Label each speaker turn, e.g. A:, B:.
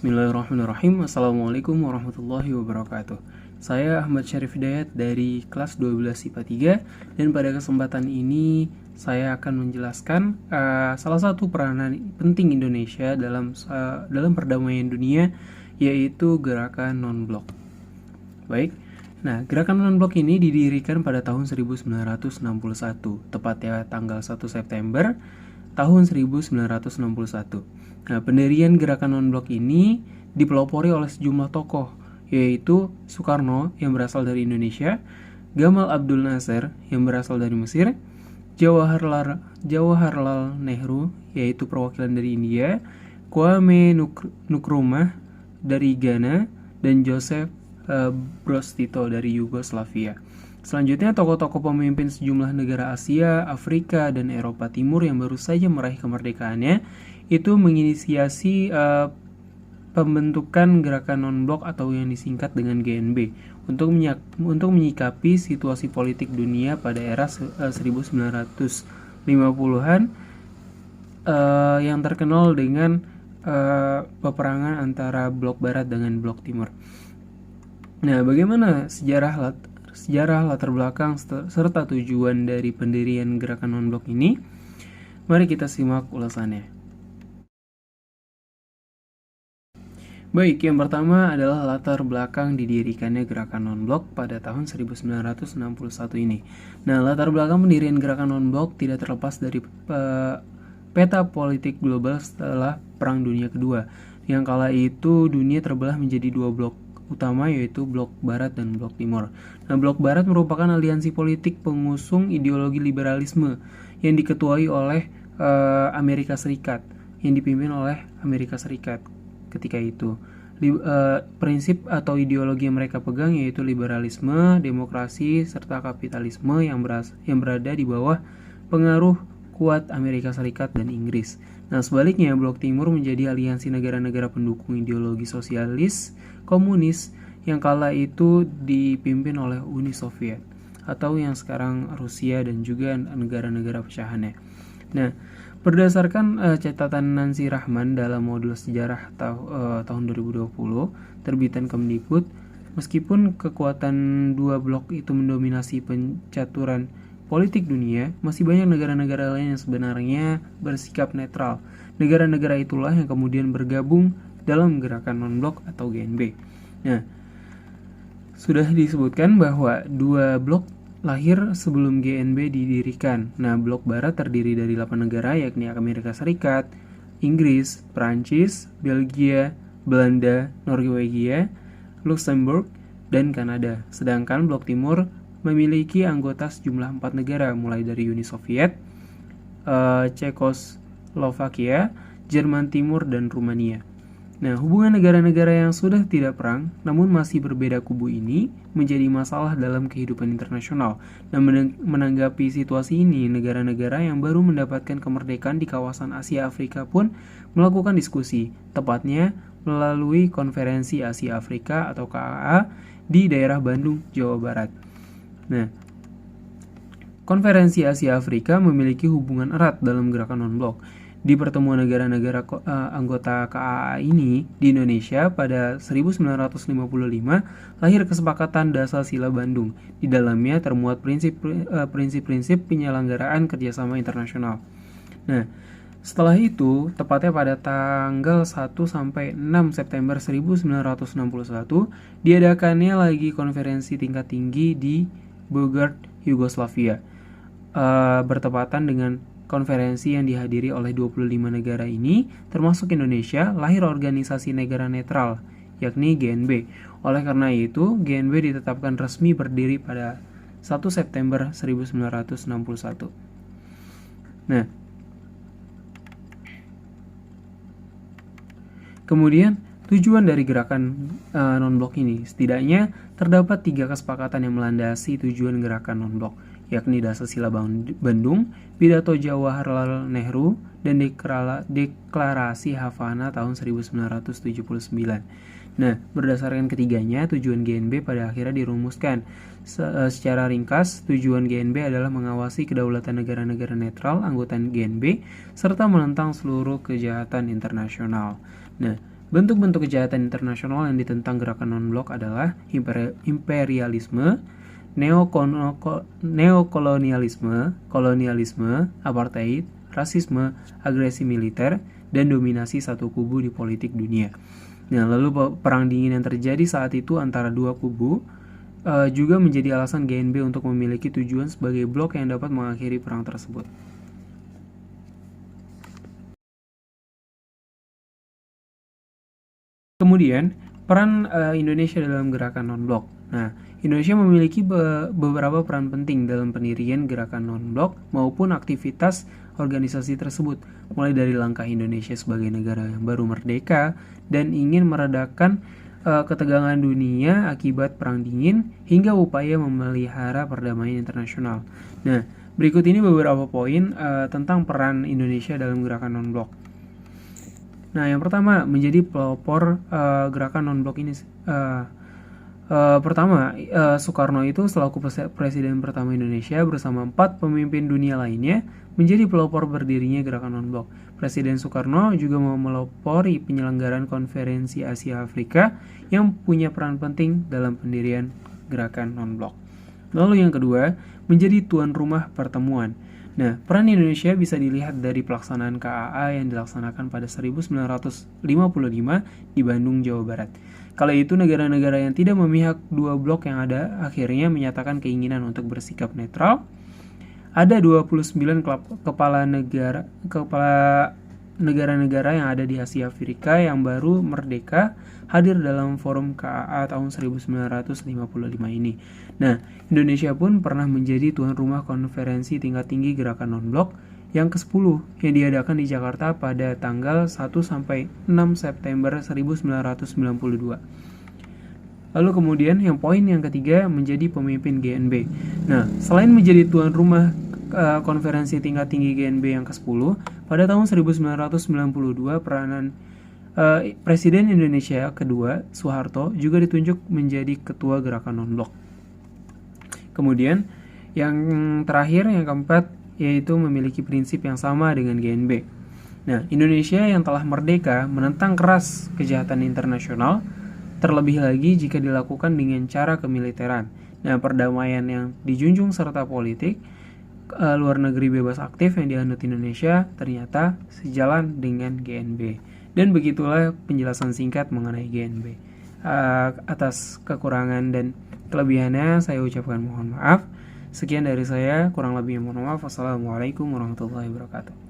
A: Bismillahirrahmanirrahim. Assalamualaikum warahmatullahi wabarakatuh. Saya Ahmad Syarif Hidayat dari kelas 12 IPA 3, dan pada kesempatan ini saya akan menjelaskan salah satu peranan penting Indonesia dalam perdamaian dunia, yaitu gerakan non-blok. Baik. Nah, gerakan non-blok ini didirikan pada tahun 1961, tepatnya tanggal 1 September tahun 1961. Nah, pendirian gerakan non-blok ini dipelopori oleh sejumlah tokoh, yaitu Soekarno yang berasal dari Indonesia, Gamal Abdul Nasser yang berasal dari Mesir, Jawaharlal Nehru yaitu perwakilan dari India, Kwame Nkrumah dari Ghana, dan Joseph Broz Tito dari Yugoslavia. Selanjutnya, tokoh-tokoh pemimpin sejumlah negara Asia, Afrika, dan Eropa Timur yang baru saja meraih kemerdekaannya itu menginisiasi pembentukan gerakan non-blok atau yang disingkat dengan GNB untuk menyikapi situasi politik dunia pada era 1950-an yang terkenal dengan peperangan antara blok barat dengan blok timur. Nah, bagaimana sejarah latar belakang serta tujuan dari pendirian gerakan non-blok ini? Mari kita simak ulasannya. Baik, yang pertama adalah latar belakang didirikannya gerakan non-blok pada tahun 1961 ini. Nah, latar belakang pendirian gerakan non-blok tidak terlepas dari peta politik global setelah Perang Dunia Kedua, yang kala itu dunia terbelah menjadi dua blok utama, yaitu blok barat dan blok timur. Nah, blok barat merupakan aliansi politik pengusung ideologi liberalisme yang diketuai oleh Amerika Serikat, yang dipimpin oleh Amerika Serikat ketika itu. Prinsip atau ideologi yang mereka pegang yaitu liberalisme, demokrasi, serta kapitalisme yang berada di bawah pengaruh kuat Amerika Serikat dan Inggris. Nah, sebaliknya blok timur menjadi aliansi negara-negara pendukung ideologi sosialis, komunis yang kala itu dipimpin oleh Uni Soviet atau yang sekarang Rusia dan juga negara-negara pecahannya. Nah, berdasarkan catatan Nancy Rahman dalam modul sejarah tahun 2020 terbitan Kemdikbud, meskipun kekuatan dua blok itu mendominasi pencaturan politik dunia, masih banyak negara-negara lain yang sebenarnya bersikap netral. Negara-negara itulah yang kemudian bergabung dalam gerakan non-blok atau GNB. Nah, sudah disebutkan bahwa dua blok lahir sebelum GNB didirikan. Nah, blok barat terdiri dari 8 negara, yakni Amerika Serikat, Inggris, Prancis, Belgia, Belanda, Norwegia, Luxembourg, dan Kanada. Sedangkan blok timur memiliki anggota sejumlah 4 negara, mulai dari Uni Soviet, Cekoslovakia, Jerman Timur, dan Rumania. Nah, hubungan negara-negara yang sudah tidak perang namun masih berbeda kubu ini menjadi masalah dalam kehidupan internasional. Dan menanggapi situasi ini, negara-negara yang baru mendapatkan kemerdekaan di kawasan Asia Afrika pun melakukan diskusi, tepatnya melalui Konferensi Asia Afrika atau KAA di daerah Bandung, Jawa Barat. Nah, Konferensi Asia Afrika memiliki hubungan erat dalam gerakan non-blok. Di pertemuan negara-negara anggota KAA ini di Indonesia pada 1955 lahir kesepakatan Dasar Sila Bandung. Di dalamnya termuat prinsip-prinsip penyelenggaraan kerjasama internasional. Nah, setelah itu, tepatnya pada tanggal 1 sampai 6 September 1961, diadakannya lagi konferensi tingkat tinggi di Belgrade, Yugoslavia. Bertepatan dengan konferensi yang dihadiri oleh 25 negara ini, termasuk Indonesia, lahir organisasi negara netral, yakni GNB. Oleh karena itu, GNB ditetapkan resmi berdiri pada 1 September 1961. Nah, kemudian tujuan dari gerakan non-blok ini, setidaknya terdapat 3 kesepakatan yang melandasi tujuan gerakan non-blok, yakni Dasar Sila Bandung, Pidato Jawaharlal Nehru, dan Deklarasi Havana tahun 1979. Nah, berdasarkan ketiganya, tujuan GNB pada akhirnya dirumuskan. Secara ringkas, tujuan GNB adalah mengawasi kedaulatan negara-negara netral anggota GNB, serta menentang seluruh kejahatan internasional. Nah, Bentuk-bentuk kejahatan internasional yang ditentang gerakan non-blok adalah imperialisme, neokolonialisme, kolonialisme, apartheid, rasisme, agresi militer, dan dominasi satu kubu di politik dunia. Nah, lalu perang dingin yang terjadi saat itu antara dua kubu juga menjadi alasan GNB untuk memiliki tujuan sebagai blok yang dapat mengakhiri perang tersebut. Kemudian, peran Indonesia dalam gerakan non-blok. Nah, Indonesia memiliki beberapa peran penting dalam pendirian gerakan non-blok maupun aktivitas organisasi tersebut, mulai dari langkah Indonesia sebagai negara yang baru merdeka dan ingin meredakan ketegangan dunia akibat perang dingin hingga upaya memelihara perdamaian internasional. Nah, berikut ini beberapa poin tentang peran Indonesia dalam gerakan non-blok. Nah, yang pertama menjadi pelopor gerakan non-blok ini. Pertama, Soekarno itu selaku presiden pertama Indonesia bersama 4 pemimpin dunia lainnya menjadi pelopor berdirinya gerakan non-blok. Presiden Soekarno juga melopori penyelenggaraan konferensi Asia Afrika yang punya peran penting dalam pendirian gerakan non-blok. Lalu yang kedua, menjadi tuan rumah pertemuan. Nah, peran Indonesia bisa dilihat dari pelaksanaan KAA yang dilaksanakan pada 1955 di Bandung, Jawa Barat. Kala itu negara-negara yang tidak memihak dua blok yang ada akhirnya menyatakan keinginan untuk bersikap netral. Ada 29 kepala negara-negara yang ada di Asia Afrika yang baru merdeka hadir dalam forum KAA tahun 1955 ini. Nah, Indonesia pun pernah menjadi tuan rumah konferensi tingkat tinggi gerakan non-blok yang ke-10 yang diadakan di Jakarta pada tanggal 1 sampai 6 September 1992. Lalu kemudian yang poin yang ketiga menjadi pemimpin GNB. Nah, selain menjadi tuan rumah konferensi tingkat tinggi GNB yang ke-10, pada tahun 1992 peranan Presiden Indonesia kedua, Soeharto, juga ditunjuk menjadi ketua gerakan non-blok. Kemudian yang terakhir, yang keempat, yaitu memiliki prinsip yang sama dengan GNB. Nah, Indonesia yang telah merdeka menentang keras kejahatan internasional, terlebih lagi jika dilakukan dengan cara kemiliteran. Nah, perdamaian yang dijunjung serta politik luar negeri bebas aktif yang dianut Indonesia ternyata sejalan dengan GNB. Dan begitulah penjelasan singkat mengenai GNB. Atas kekurangan dan kelebihannya saya ucapkan mohon maaf. Sekian dari saya, kurang lebihnya mohon maaf. Wassalamualaikum warahmatullahi wabarakatuh.